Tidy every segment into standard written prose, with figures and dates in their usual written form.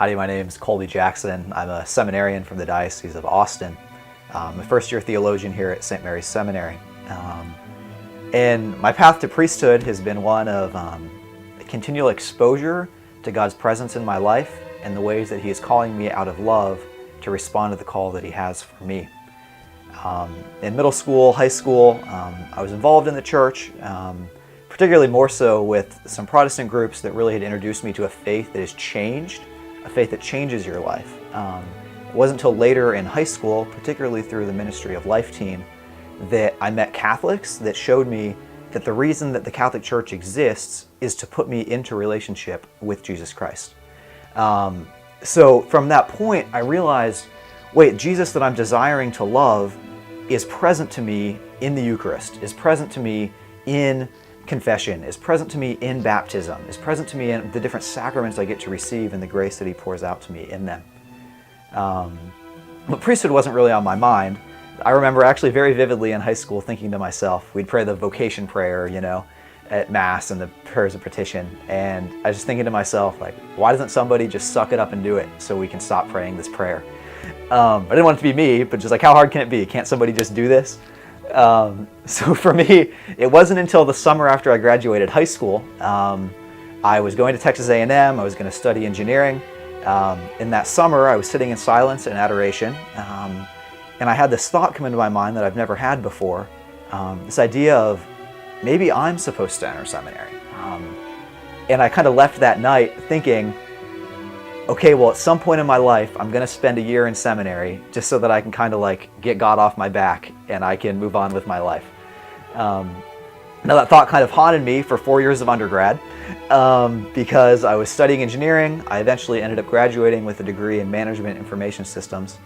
Howdy, my name is Colby Jackson. I'm a seminarian from the Diocese of Austin. I'm a first-year theologian here at St. Mary's Seminary. And my path to priesthood has been one of continual exposure to God's presence in my life and the ways that He is calling me out of love to respond to the call that He has for me. In middle school, high school, I was involved in the church, particularly more so with some Protestant groups that really had introduced me to a faith that has changed, a faith that changes your life. It wasn't until later in high school, particularly through the ministry of Life Team, that I met Catholics that showed me that the reason that the Catholic Church exists is to put me into relationship with Jesus Christ. So from that point, I realized, wait, Jesus that I'm desiring to love is present to me in the Eucharist, is present to me in confession, is present to me in baptism, is present to me in the different sacraments I get to receive and the grace that He pours out to me in them. But priesthood wasn't really on my mind. I remember actually very vividly in high school thinking to myself, we'd pray the vocation prayer, at Mass and the prayers of petition, and I was just thinking to myself, like, why doesn't somebody just suck it up and do it so we can stop praying this prayer? I didn't want it to be me, but just like, how hard can it be? Can't somebody just do this? So for me, it wasn't until the summer after I graduated high school. I was going to Texas A&M, I was going to study engineering. In that summer, I was sitting in silence and adoration, and I had this thought come into my mind that I've never had before, this idea of maybe I'm supposed to enter seminary. And I kind of left that night thinking, okay, well, at some point in my life, I'm going to spend a year in seminary just so that I can kind of like get God off my back and I can move on with my life. Now that thought kind of haunted me for 4 years of undergrad because I was studying engineering. I eventually ended up graduating with a degree in management information systems.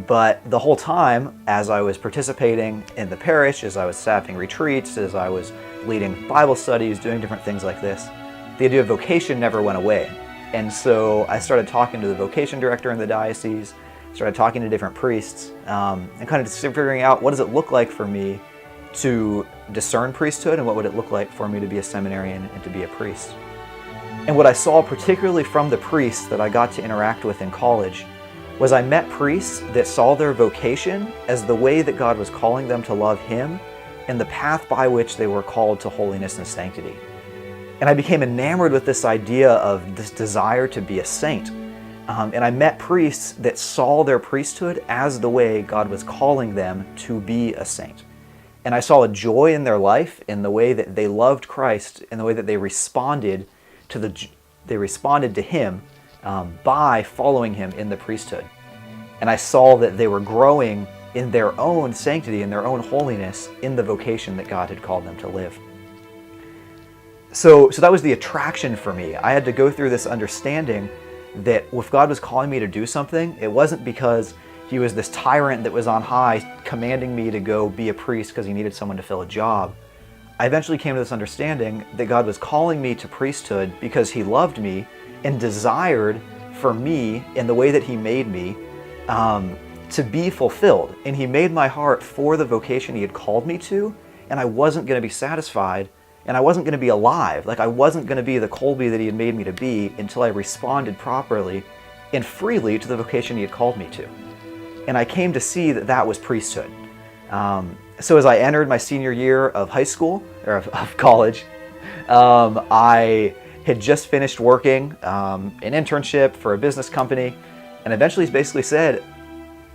But the whole time, as I was participating in the parish, as I was staffing retreats, as I was leading Bible studies, doing different things like this, the idea of vocation never went away. And so I started talking to the vocation director in the diocese, started talking to different priests, and kind of just figuring out what does it look like for me to discern priesthood and what would it look like for me to be a seminarian and to be a priest. And what I saw particularly from the priests that I got to interact with in college was I met priests that saw their vocation as the way that God was calling them to love Him and the path by which they were called to holiness and sanctity. And I became enamored with this idea of this desire to be a saint. And I met priests that saw their priesthood as the way God was calling them to be a saint. And I saw a joy in their life, in the way that they loved Christ, in the way that they responded to Him by following Him in the priesthood. And I saw that they were growing in their own sanctity, in their own holiness, in the vocation that God had called them to live. So that was the attraction for me. I had to go through this understanding that if God was calling me to do something, it wasn't because He was this tyrant that was on high commanding me to go be a priest because He needed someone to fill a job. I eventually came to this understanding that God was calling me to priesthood because He loved me and desired for me, in the way that He made me, to be fulfilled. And He made my heart for the vocation He had called me to, and I wasn't going to be satisfied, and I wasn't going to be alive. Like, I wasn't going to be the Colby that He had made me to be until I responded properly and freely to the vocation He had called me to. And I came to see that that was priesthood. So as I entered my senior year of high school, or of college, I had just finished working an internship for a business company, and eventually basically said,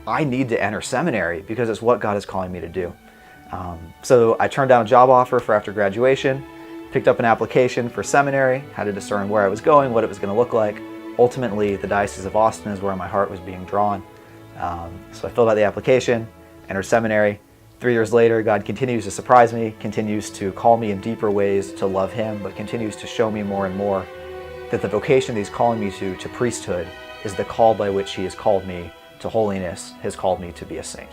I need to enter seminary because it's what God is calling me to do. So I turned down a job offer for after graduation, picked up an application for seminary, had to discern where I was going, what it was going to look like. Ultimately, the Diocese of Austin is where my heart was being drawn. So I filled out the application, entered seminary. 3 years later, God continues to surprise me, continues to call me in deeper ways to love Him, but continues to show me more and more that the vocation that He's calling me to priesthood, is the call by which He has called me to holiness, has called me to be a saint.